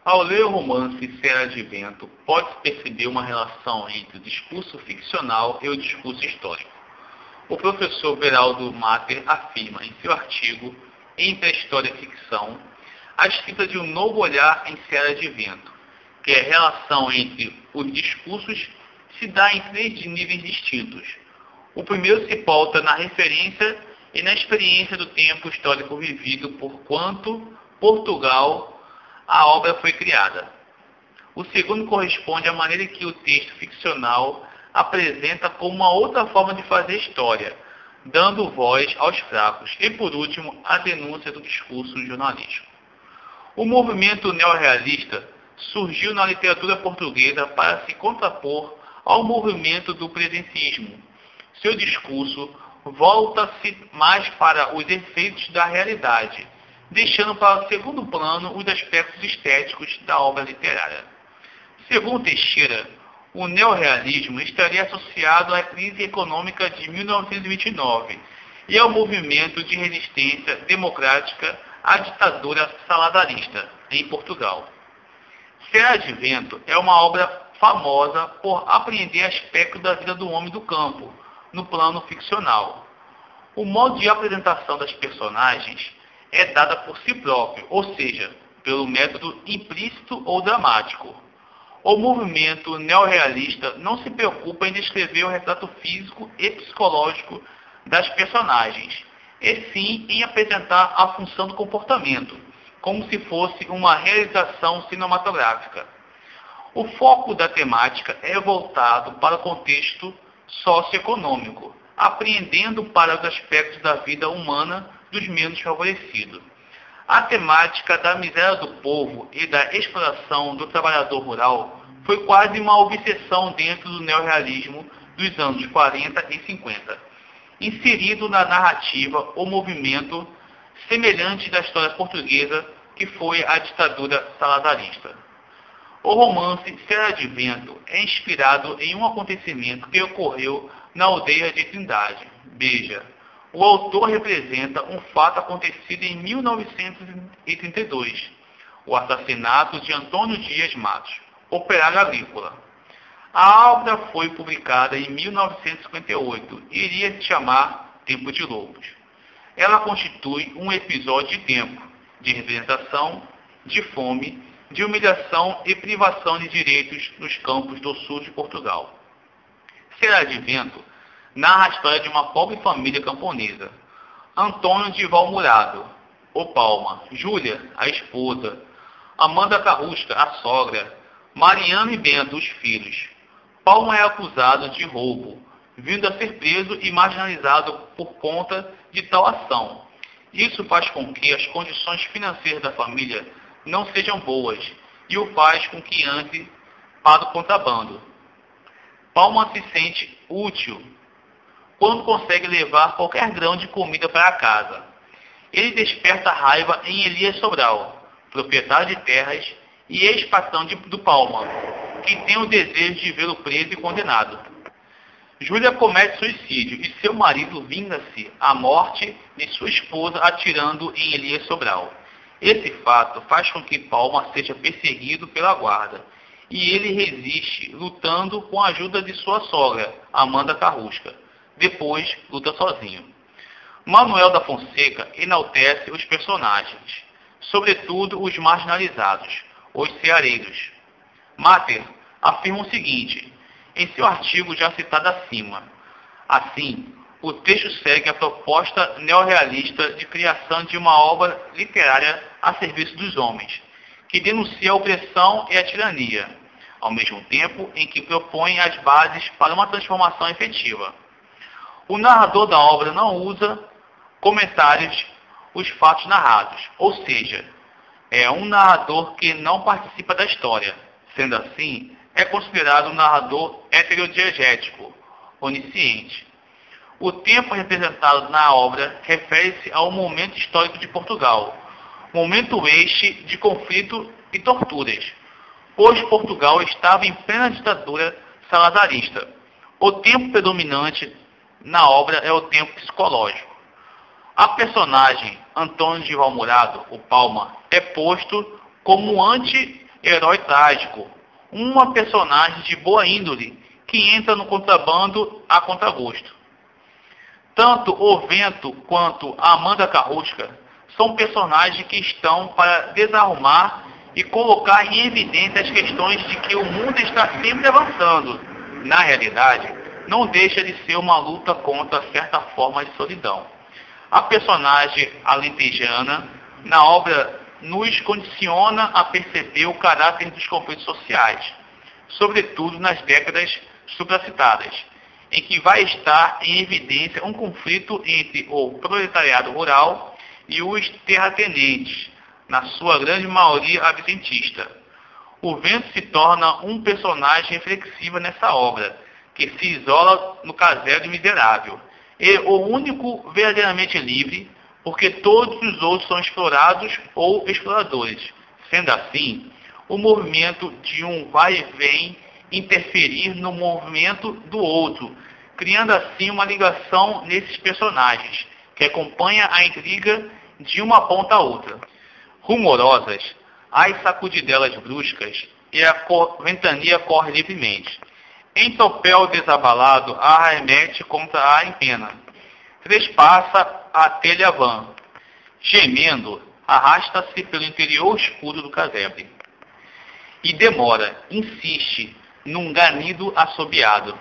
Ao ler o romance Cera de Vento, pode-se perceber uma relação entre o discurso ficcional e o discurso histórico. O professor Beraldo Matter afirma em seu artigo Entre a História e a Ficção a escrita de um novo olhar em Cera de Vento, que a relação entre os discursos se dá em três níveis distintos. O primeiro se pauta na referência e na experiência do tempo histórico vivido por quanto Portugal a obra foi criada. O segundo corresponde à maneira que o texto ficcional apresenta como uma outra forma de fazer história, dando voz aos fracos. E, por último, a denúncia do discurso jornalístico. O movimento neorrealista surgiu na literatura portuguesa para se contrapor ao movimento do presentismo. Seu discurso volta-se mais para os efeitos da realidade, deixando para o segundo plano os aspectos estéticos da obra literária. Segundo Teixeira, o neorrealismo estaria associado à crise econômica de 1929 e ao movimento de resistência democrática à ditadura saladarista em Portugal. Cera de Vento é uma obra famosa por apreender aspectos da vida do homem do campo, no plano ficcional. O modo de apresentação das personagens é dada por si próprio, ou seja, pelo método implícito ou dramático. O movimento neorrealista não se preocupa em descrever o retrato físico e psicológico das personagens, e sim em apresentar a função do comportamento, como se fosse uma realização cinematográfica. O foco da temática é voltado para o contexto socioeconômico, apreendendo para os aspectos da vida humana dos menos favorecidos. A temática da miséria do povo e da exploração do trabalhador rural foi quase uma obsessão dentro do neorrealismo dos anos 40 e 50, inserido na narrativa o movimento semelhante da história portuguesa que foi a ditadura saladarista. O romance Cera de Vento é inspirado em um acontecimento que ocorreu na aldeia de Trindade, Beja. O autor representa um fato acontecido em 1932, o assassinato de Antônio Dias Matos, operário agrícola. A obra foi publicada em 1958 e iria se chamar Tempo de Lobos. Ela constitui um episódio de tempo, de representação, de fome, de humilhação e privação de direitos nos campos do sul de Portugal. Cera de Vento narra a história de uma pobre família camponesa. Antônio de Valmurado, o Palma, Júlia, a esposa, Amanda Carrusca, a sogra, Mariana e Bento, os filhos. Palma é acusado de roubo, vindo a ser preso e marginalizado por conta de tal ação. Isso faz com que as condições financeiras da família não sejam boas e o faz com que ande para o contrabando. Palma se sente útil quando consegue levar qualquer grão de comida para casa. Ele desperta raiva em Elias Sobral, proprietário de terras e ex-patrão do Palma, que tem o desejo de vê-lo preso e condenado. Júlia comete suicídio e seu marido vinga-se à morte de sua esposa atirando em Elias Sobral. Esse fato faz com que Palma seja perseguido pela guarda, e ele resiste, lutando com a ajuda de sua sogra, Amanda Carrusca. Depois, luta sozinho. Manuel da Fonseca enaltece os personagens, sobretudo os marginalizados, os ceareiros. Matter afirma o seguinte, em seu artigo já citado acima. Assim, o texto segue a proposta neorrealista de criação de uma obra literária a serviço dos homens, que denuncia a opressão e a tirania, ao mesmo tempo em que propõe as bases para uma transformação efetiva. O narrador da obra não usa comentários os fatos narrados, ou seja, é um narrador que não participa da história. Sendo assim, é considerado um narrador heterodiegético, onisciente. O tempo representado na obra refere-se ao momento histórico de Portugal, momento este de conflito e torturas, pois Portugal estava em plena ditadura saladarista. O tempo predominante na obra é o tempo psicológico. A personagem Antônio de Valmurado, o Palma, é posto como herói trágico, uma personagem de boa índole que entra no contrabando a contragosto. Tanto o Vento quanto a Amanda Carrusca são personagens que estão para desarrumar e colocar em evidência as questões de que o mundo está sempre avançando. Na realidade, não deixa de ser uma luta contra certa forma de solidão. A personagem alentejana, na obra, nos condiciona a perceber o caráter dos conflitos sociais, sobretudo nas décadas supracitadas, em que vai estar em evidência um conflito entre o proletariado rural e os terratenentes, na sua grande maioria absentista. O Vento se torna um personagem reflexivo nessa obra, que se isola no casebre miserável. É o único verdadeiramente livre, porque todos os outros são explorados ou exploradores. Sendo assim, o movimento de um vai e vem interferir no movimento do outro, criando assim uma ligação nesses personagens, que acompanha a intriga de uma ponta a outra. Rumorosas, as sacudidelas bruscas e a ventania corre livremente. Em tropel desabalado, a arremete contra a empena. Trespassa a telha vã. Gemendo, arrasta-se pelo interior escuro do casebre. E demora, insiste, num ganido assobiado.